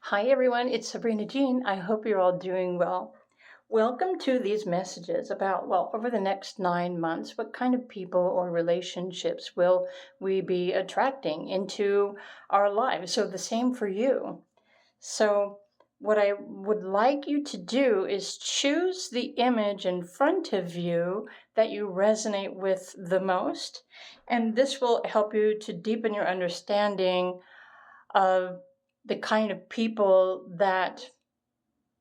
Hi, everyone. It's Sabrina Jean. I hope you're all doing well. Welcome to these messages about, over the next 9 months, what kind of people or relationships will we be attracting into our lives? So, the same for you. So, what I would like you to do is choose the image in front of you that you resonate with the most. And this will help you to deepen your understanding of the kind of people that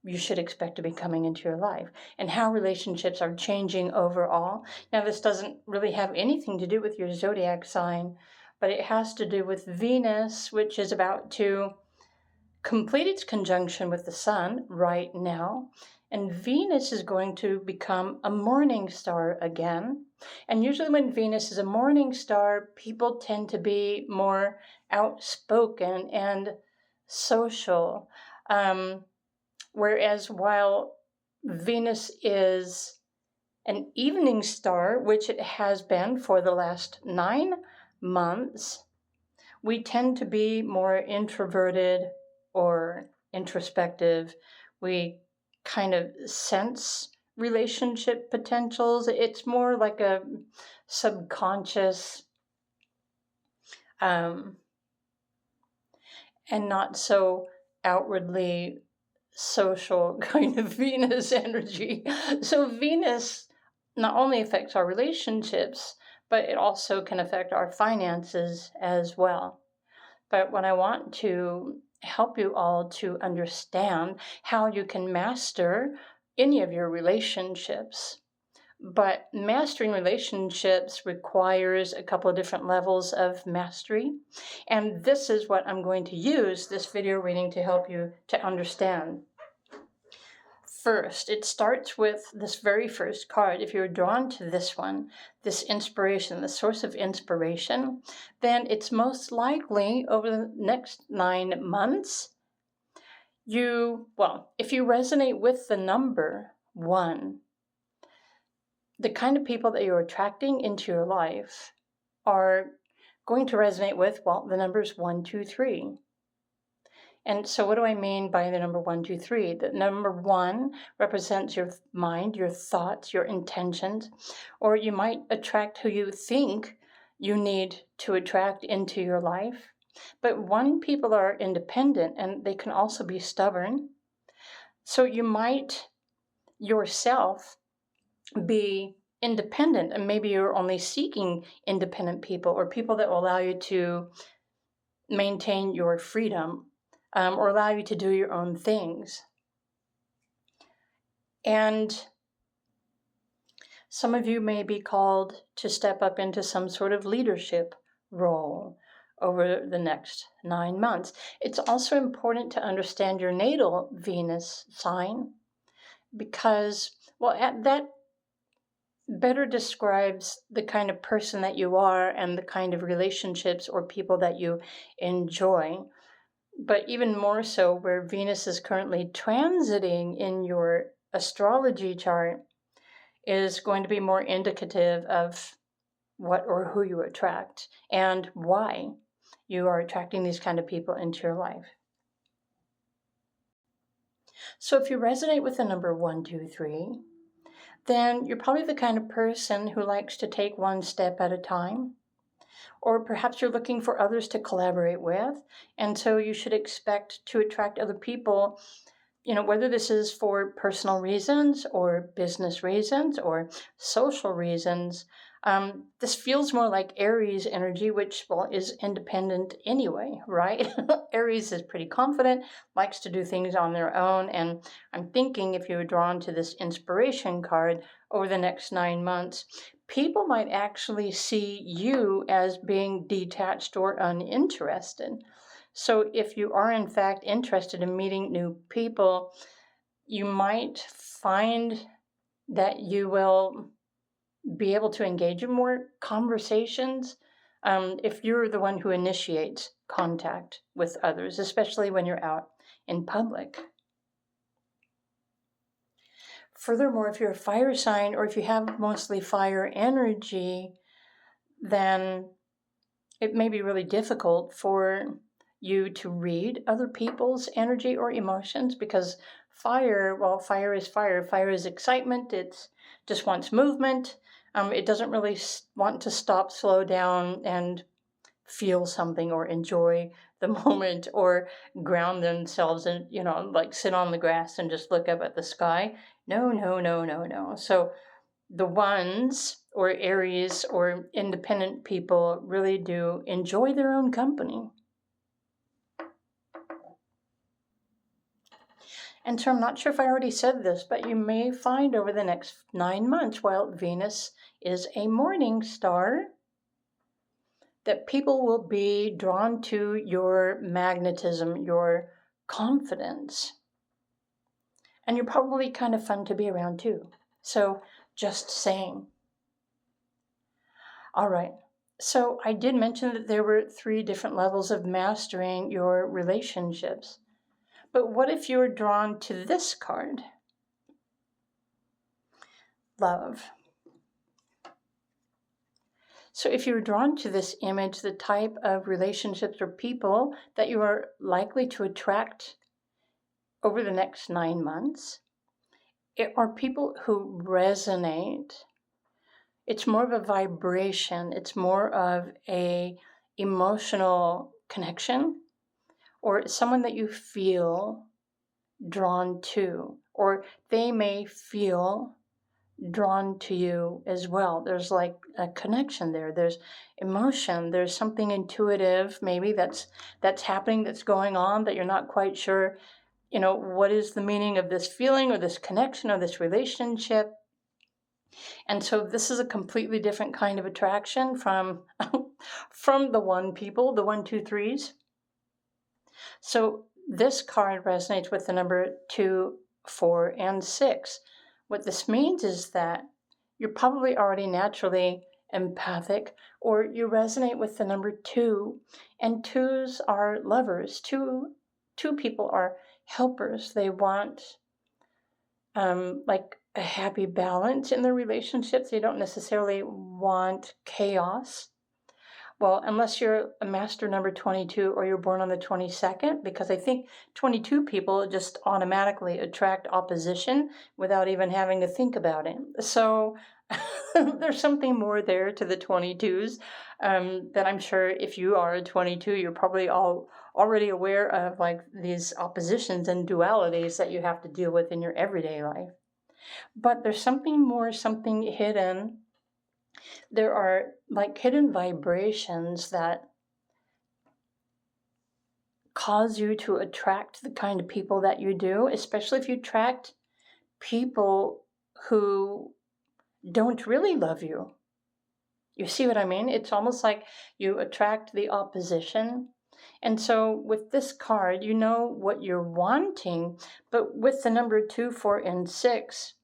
you should expect to be coming into your life and how relationships are changing overall. Now, this doesn't really have anything to do with your zodiac sign, but it has to do with Venus, which is about to complete its conjunction with the sun right now. And Venus is going to become a morning star again. And usually, when Venus is a morning star, people tend to be more outspoken and social. Whereas while Venus is an evening star, which it has been for the last 9 months, we tend to be more introverted or introspective. We kind of sense relationship potentials. It's more like a subconscious and not so outwardly social kind of Venus energy. So Venus not only affects our relationships, but it also can affect our finances as well. But what I want to help you all to understand how you can master any of your relationships. But mastering relationships requires a couple of different levels of mastery. And this is what I'm going to use this video reading to help you to understand. First, it starts with this very first card. If you're drawn to this one, this inspiration, the source of inspiration, then it's most likely over the next 9 months, if you resonate with the number 1, the kind of people that you're attracting into your life are going to resonate with, the numbers 1, 2, 3. And so what do I mean by the number 1, 2, 3? The number 1 represents your mind, your thoughts, your intentions, or you might attract who you think you need to attract into your life. But 1 people are independent and they can also be stubborn. So you might yourself be independent, and maybe you're only seeking independent people or people that will allow you to maintain your freedom. Or allow you to do your own things. And some of you may be called to step up into some sort of leadership role over the next 9 months. It's also important to understand your natal Venus sign because, that better describes the kind of person that you are and the kind of relationships or people that you enjoy. But even more so, where Venus is currently transiting in your astrology chart is going to be more indicative of what or who you attract and why you are attracting these kind of people into your life. So if you resonate with the number 1, 2, 3, then you're probably the kind of person who likes to take one step at a time. Or perhaps you're looking for others to collaborate with, and so you should expect to attract other people, whether this is for personal reasons or business reasons or social reasons. This feels more like Aries energy, which, is independent anyway, right? Aries is pretty confident, likes to do things on their own, and I'm thinking if you're drawn to this inspiration card over the next 9 months, people might actually see you as being detached or uninterested. So if you are in fact interested in meeting new people, you might find that you will be able to engage in more conversations if you're the one who initiates contact with others, especially when you're out in public. Furthermore, if you're a fire sign or if you have mostly fire energy, then it may be really difficult for you to read other people's energy or emotions, because fire, well, fire is fire. Fire is excitement. It just wants movement. It doesn't really want to stop, slow down, and feel something or enjoy the moment or ground themselves and, like sit on the grass and just look up at the sky. No, no, no, no, no. So the ones or Aries or independent people really do enjoy their own company. And so I'm not sure if I already said this, but you may find over the next 9 months, while Venus is a morning star, that people will be drawn to your magnetism, your confidence. And you're probably kind of fun to be around too. So just saying. All right. So I did mention that there were 3 different levels of mastering your relationships. But what if you're drawn to this card? Love. So if you're drawn to this image, the type of relationships or people that you are likely to attract over the next 9 months are people who resonate. It's more of a vibration. It's more of a emotional connection, or someone that you feel drawn to, or they may feel drawn to you as well. There's like a connection there. There's emotion. There's something intuitive maybe that's happening, that's going on, that you're not quite sure, what is the meaning of this feeling or this connection or this relationship. And so this is a completely different kind of attraction from from the 1 people, the 1, 2, 3s. So this card resonates with the number 2, 4, and 6. What this means is that you're probably already naturally empathic, or you resonate with the number 2, and 2s are lovers. Two people are helpers. They want like a happy balance in their relationships. They don't necessarily want chaos. Well, unless you're a master number 22 or you're born on the 22nd, because I think 22 people just automatically attract opposition without even having to think about it. So there's something more there to the 22s that I'm sure if you are a 22, you're probably already aware of, like these oppositions and dualities that you have to deal with in your everyday life. But there's something more, something hidden. There are like hidden vibrations that cause you to attract the kind of people that you do, especially if you attract people who don't really love you. You see what I mean? It's almost like you attract the opposition. And so with this card, you know what you're wanting, but with the number 2, 4, and 6,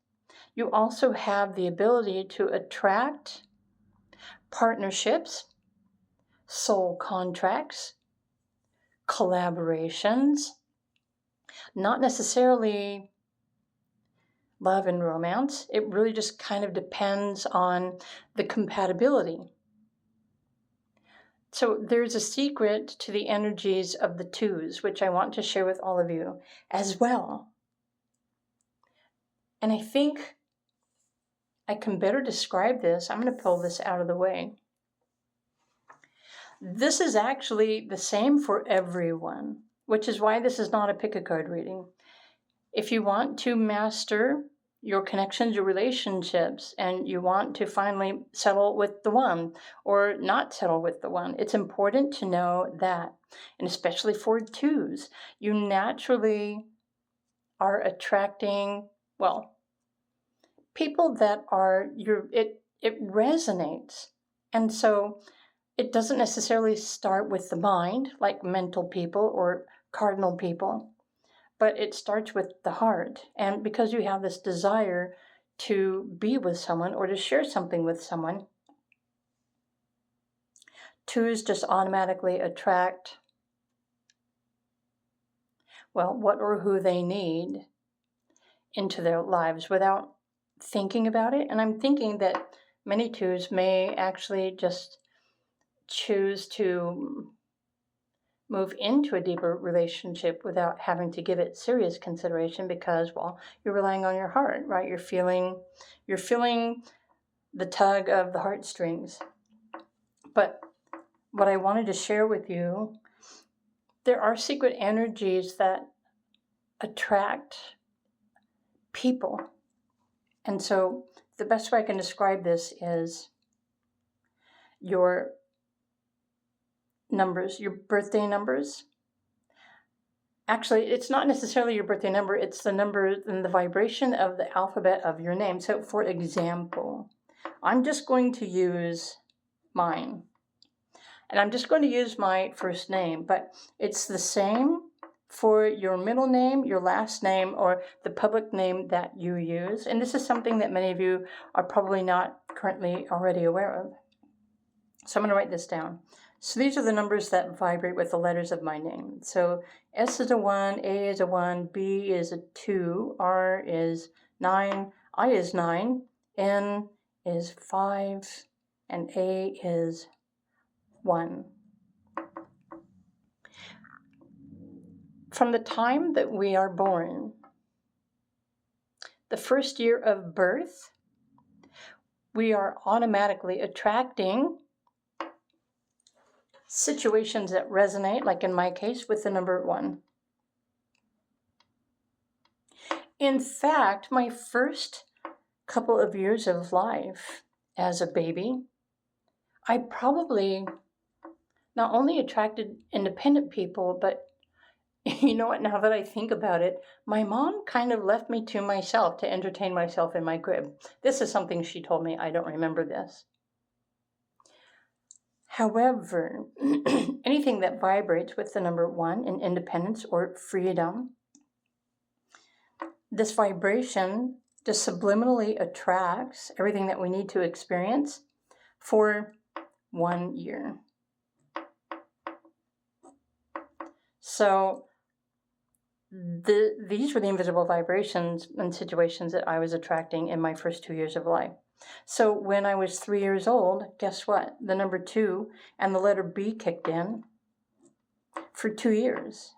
you also have the ability to attract partnerships, soul contracts, collaborations, not necessarily love and romance. It really just kind of depends on the compatibility. So there's a secret to the energies of the 2s, which I want to share with all of you as well. And I think I can better describe this. I'm going to pull this out of the way. This is actually the same for everyone, which is why this is not a pick-a-card reading. If you want to master your connections, your relationships, and you want to finally settle with the one or not settle with the one, it's important to know that, and especially for 2s, you naturally are attracting, well, people that are it resonates. And so it doesn't necessarily start with the mind, like mental people or cardinal people, but it starts with the heart. And because you have this desire to be with someone or to share something with someone, 2s just automatically attract, well, what or who they need into their lives without thinking about it. And I'm thinking that many 2s may actually just choose to move into a deeper relationship without having to give it serious consideration because, well, you're relying on your heart, right? You're feeling the tug of the heartstrings. But what I wanted to share with you, there are secret energies that attract people. And so the best way I can describe this is your numbers, your birthday numbers. Actually, it's not necessarily your birthday number, it's the number and the vibration of the alphabet of your name. So for example, I'm just going to use mine. And I'm just going to use my first name, but it's the same for your middle name, your last name, or the public name that you use. And this is something that many of you are probably not currently already aware of. So I'm going to write this down. So these are the numbers that vibrate with the letters of my name. So S is a 1, A is a 1, B is a 2, R is 9, I is 9, N is 5, and A is 1. From the time that we are born, the first year of birth, we are automatically attracting situations that resonate, like in my case, with the number 1. In fact, my first couple of years of life as a baby, I probably not only attracted independent people, but you know what, now that I think about it, my mom kind of left me to myself to entertain myself in my crib. This is something she told me. I don't remember this. However, anything that vibrates with the number 1 in independence or freedom, this vibration just subliminally attracts everything that we need to experience for 1 year. So these were the invisible vibrations and situations that I was attracting in my first 2 years of life. So when I was 3 years old, guess what? The number 2 and the letter B kicked in for 2 years.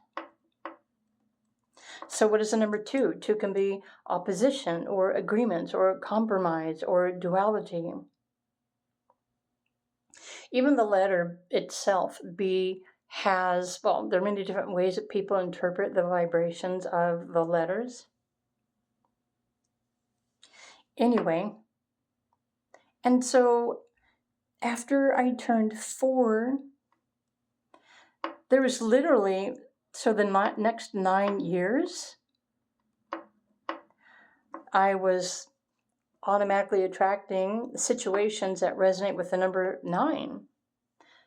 So what is the number 2? 2 can be opposition or agreements or compromise or duality. Even the letter itself, B, has, well, there are many different ways that people interpret the vibrations of the letters. Anyway, and so after I turned 4, there was literally, so the next 9 years, I was automatically attracting situations that resonate with the number 9.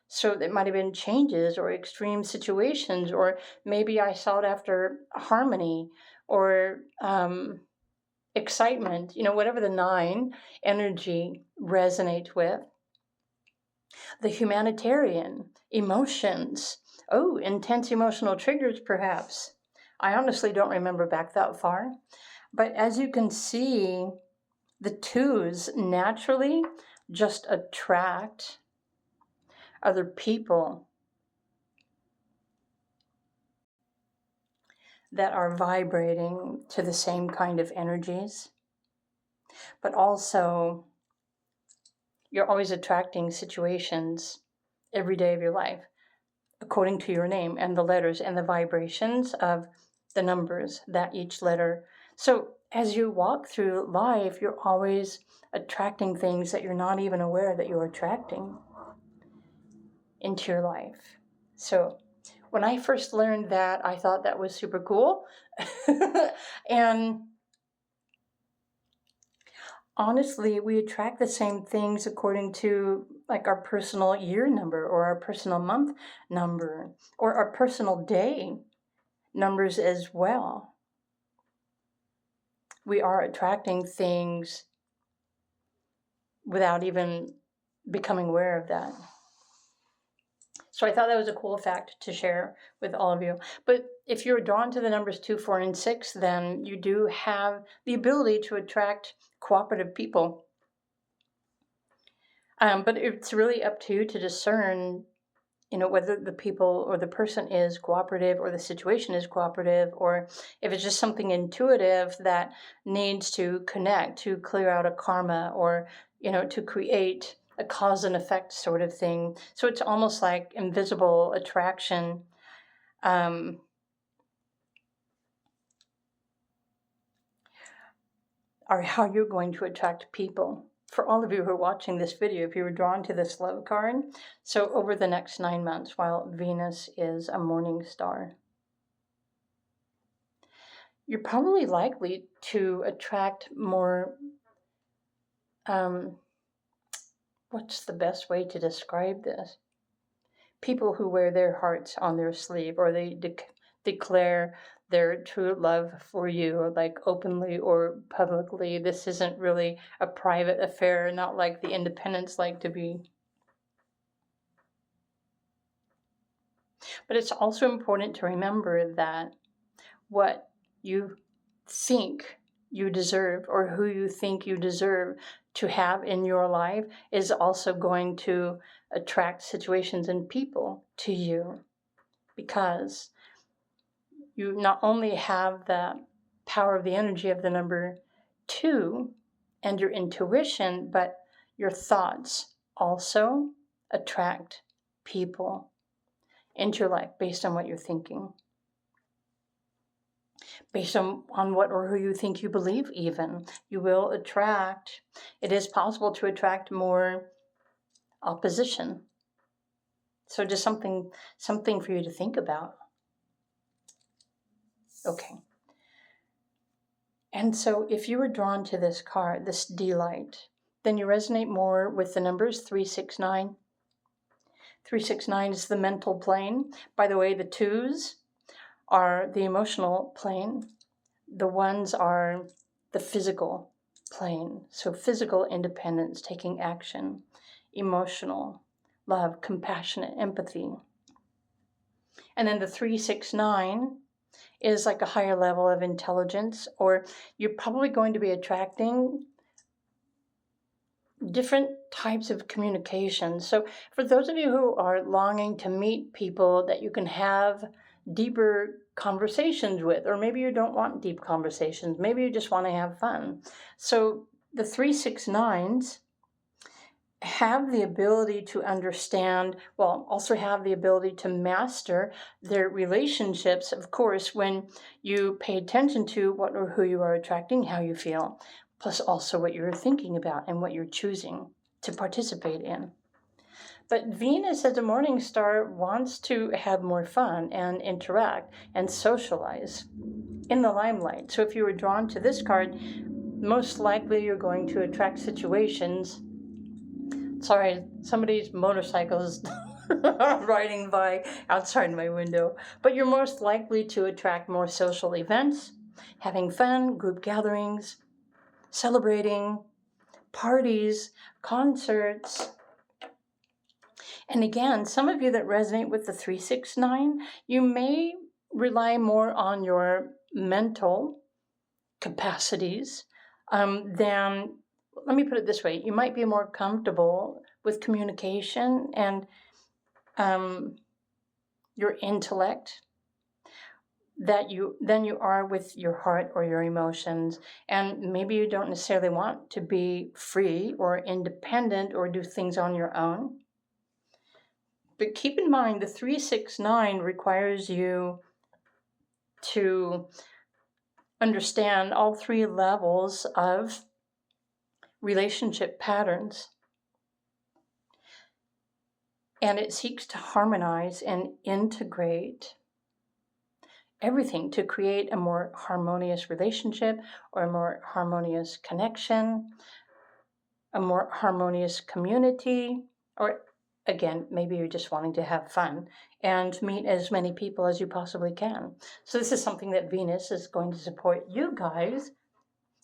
So it might have been changes or extreme situations, or maybe I sought after harmony or excitement, whatever the 9 energy resonates with. The humanitarian, emotions, intense emotional triggers perhaps. I honestly don't remember back that far. But as you can see, the 2s naturally just attract other people that are vibrating to the same kind of energies. But also, you're always attracting situations every day of your life according to your name and the letters and the vibrations of the numbers that each letter. So as you walk through life, you're always attracting things that you're not even aware that you're attracting into your life. So when I first learned that, I thought that was super cool. And honestly, we attract the same things according to like our personal year number or our personal month number or our personal day numbers as well. We are attracting things without even becoming aware of that. So I thought that was a cool fact to share with all of you. But if you're drawn to the numbers 2, 4, and 6, then you do have the ability to attract cooperative people. But it's really up to you to discern whether the people or the person is cooperative or the situation is cooperative, or if it's just something intuitive that needs to connect to clear out a karma, or to create a cause and effect sort of thing. So it's almost like invisible attraction. Or how you're going to attract people. For all of you who are watching this video, if you were drawn to this love card, so over the next 9 months, while Venus is a morning star, you're probably likely to attract more, what's the best way to describe this? People who wear their hearts on their sleeve, or they declare their true love for you, like openly or publicly. This isn't really a private affair, not like the independents like to be. But it's also important to remember that what you think you deserve, or who you think you deserve to have in your life, is also going to attract situations and people to you, because you not only have the power of the energy of the number 2 and your intuition, but your thoughts also attract people into your life based on what you're thinking, based on what or who you think you believe. Even you will attract, it is possible to attract more opposition. So just something for you to think about. Okay. And so if you were drawn to this card, this D-Light, then you resonate more with the numbers 369. 369 is the mental plane. By the way, the 2s are the emotional plane. The 1s are the physical plane. So physical independence, taking action, emotional, love, compassionate, empathy. And then the 369 is like a higher level of intelligence, or you're probably going to be attracting different types of communication. So for those of you who are longing to meet people that you can have deeper conversations with, or maybe you don't want deep conversations, maybe you just want to have fun. So the 369s have the ability to understand, well, also have the ability to master their relationships, of course, when you pay attention to what or who you are attracting, how you feel, plus also what you're thinking about and what you're choosing to participate in. But Venus as a morning star wants to have more fun and interact and socialize in the limelight. So if you were drawn to this card, most likely you're going to attract situations. Sorry, somebody's motorcycle is riding by outside my window. But you're most likely to attract more social events, having fun, group gatherings, celebrating, parties, concerts. And again, some of you that resonate with the 369, you may rely more on your mental capacities than, let me put it this way, you might be more comfortable with communication and your intellect than you are with your heart or your emotions. And maybe you don't necessarily want to be free or independent or do things on your own. But keep in mind, the 369 requires you to understand all 3 levels of relationship patterns. And it seeks to harmonize and integrate everything to create a more harmonious relationship, or a more harmonious connection, a more harmonious community, or again, maybe you're just wanting to have fun and meet as many people as you possibly can. So this is something that Venus is going to support you guys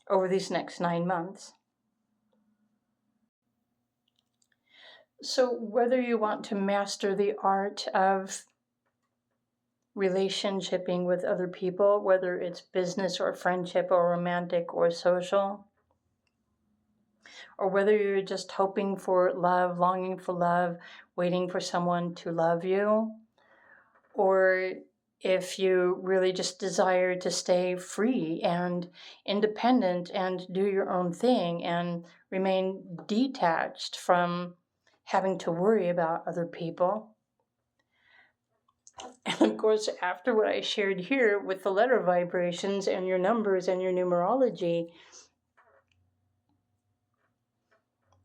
over these next 9 months. So whether you want to master the art of relationshiping with other people, whether it's business or friendship or romantic or social, or whether you're just hoping for love, longing for love, waiting for someone to love you, or if you really just desire to stay free and independent and do your own thing and remain detached from having to worry about other people. And of course, after what I shared here with the letter vibrations and your numbers and your numerology,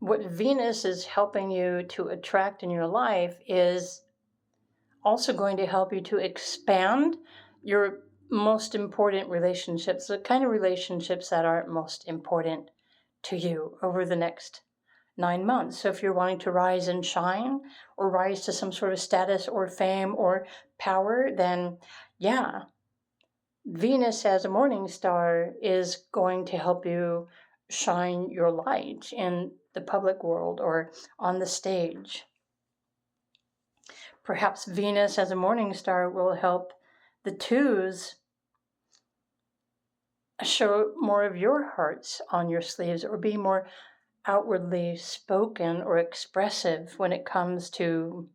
what Venus is helping you to attract in your life is also going to help you to expand your most important relationships, the kind of relationships that are most important to you over the next 9 months. So if you're wanting to rise and shine or rise to some sort of status or fame or power, then yeah, Venus as a morning star is going to help you shine your light in the public world or on the stage. Perhaps Venus as a morning star will help the twos show more of your hearts on your sleeves or be more outwardly spoken or expressive when it comes to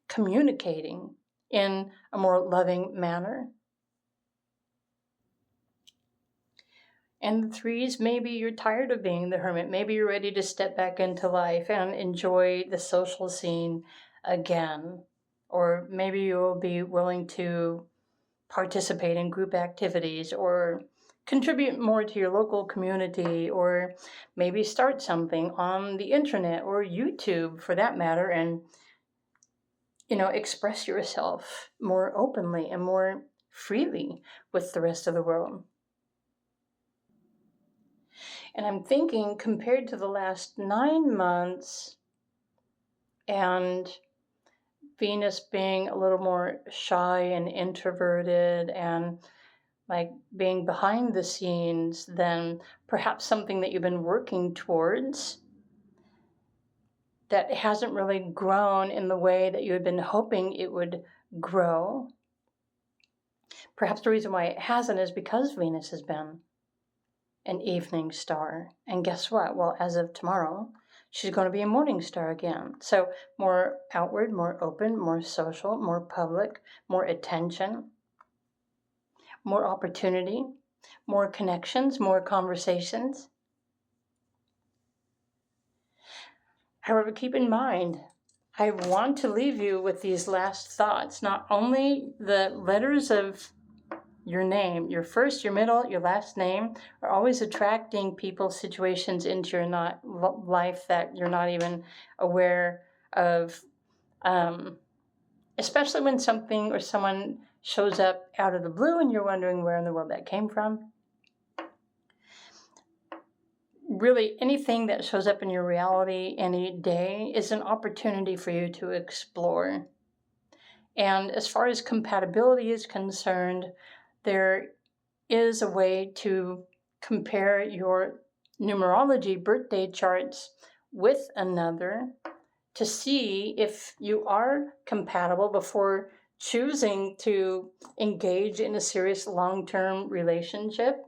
communicating in a more loving manner. And the threes, maybe you're tired of being the hermit. Maybe you're ready to step back into life and enjoy the social scene again. Or maybe you'll be willing to participate in group activities or contribute more to your local community, or maybe start something on the internet or YouTube for that matter and express yourself more openly and more freely with the rest of the world. And I'm thinking, compared to the last 9 months and Venus being a little more shy and introverted and like being behind the scenes, then perhaps something that you've been working towards that hasn't really grown in the way that you had been hoping it would grow. Perhaps the reason why it hasn't is because Venus has been an evening star. And guess what? Well, as of tomorrow, she's going to be a morning star again. So more outward, more open, more social, more public, more attention, more opportunity, more connections, more conversations. However, keep in mind, I want to leave you with these last thoughts. Not only the letters of your name, your first, your middle, your last name, are always attracting people, situations into your life that you're not even aware of, especially when something or someone shows up out of the blue and you're wondering where in the world that came from. Really, anything that shows up in your reality any day is an opportunity for you to explore. And as far as compatibility is concerned, there is a way to compare your numerology birthday charts with another to see if you are compatible before choosing to engage in a serious long-term relationship.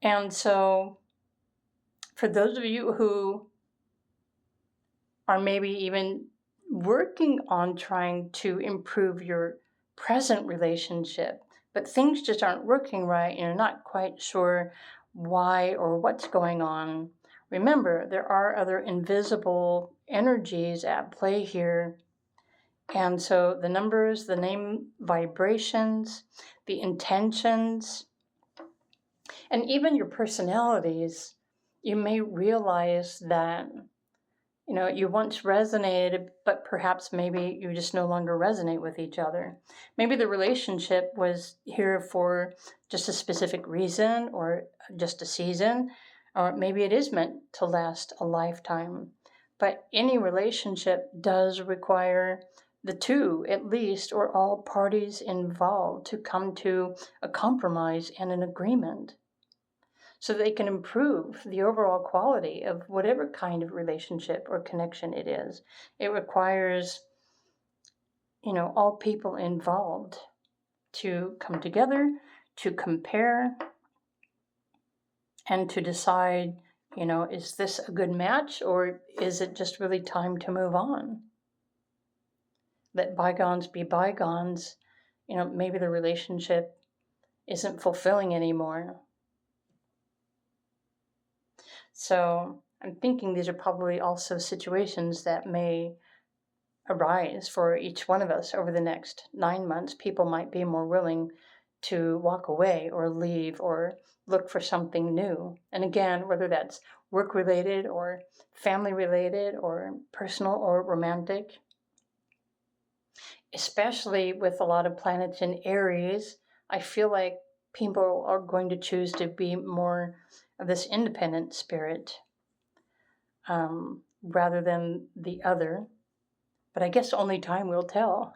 And so for those of you who are maybe even working on trying to improve your present relationship, but things just aren't working right and you're not quite sure why or what's going on, remember, there are other invisible energies at play here. And so the numbers, the name vibrations, the intentions, and even your personalities, you may realize that you once resonated, but perhaps maybe you just no longer resonate with each other. Maybe the relationship was here for just a specific reason or just a season, or maybe it is meant to last a lifetime. But any relationship does require the two, at least, or all parties involved to come to a compromise and an agreement, so they can improve the overall quality of whatever kind of relationship or connection it is. It requires, all people involved to come together, to compare, and to decide, is this a good match, or is it just really time to move on? Let bygones be bygones. Maybe the relationship isn't fulfilling anymore. So I'm thinking these are probably also situations that may arise for each one of us over the next 9 months. People might be more willing to walk away or leave or look for something new. And again, whether that's work related or family related or personal or romantic, especially with a lot of planets in Aries, I feel like people are going to choose to be more of this independent spirit rather than the other. But I guess only time will tell.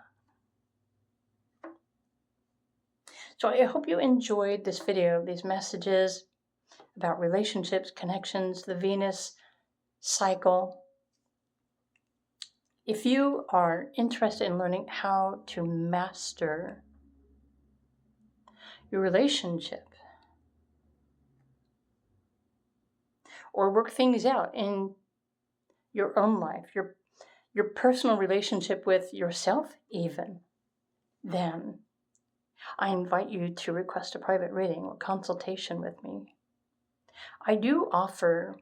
So I hope you enjoyed this video, these messages about relationships, connections, the Venus cycle. If you are interested in learning how to master your relationship or work things out in your own life, your personal relationship with yourself even, then I invite you to request a private reading or consultation with me. I do offer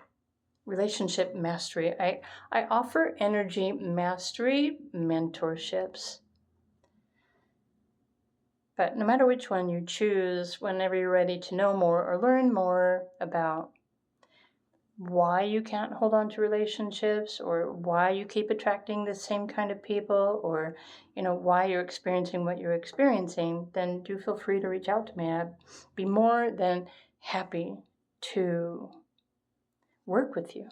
relationship mastery. I offer energy mastery mentorships. But no matter which one you choose, whenever you're ready to know more or learn more about why you can't hold on to relationships, or why you keep attracting the same kind of people, or why you're experiencing what you're experiencing, then do feel free to reach out to me. I'd be more than happy to work with you.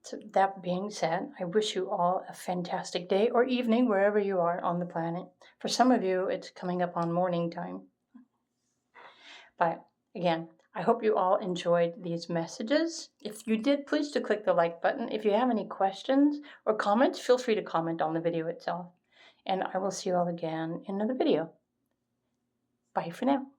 So that being said, I wish you all a fantastic day or evening wherever you are on the planet. For some of you, it's coming up on morning time. But again, I hope you all enjoyed these messages. If you did, please do click the like button. If you have any questions or comments, feel free to comment on the video itself. And I will see you all again in another video. Bye for now.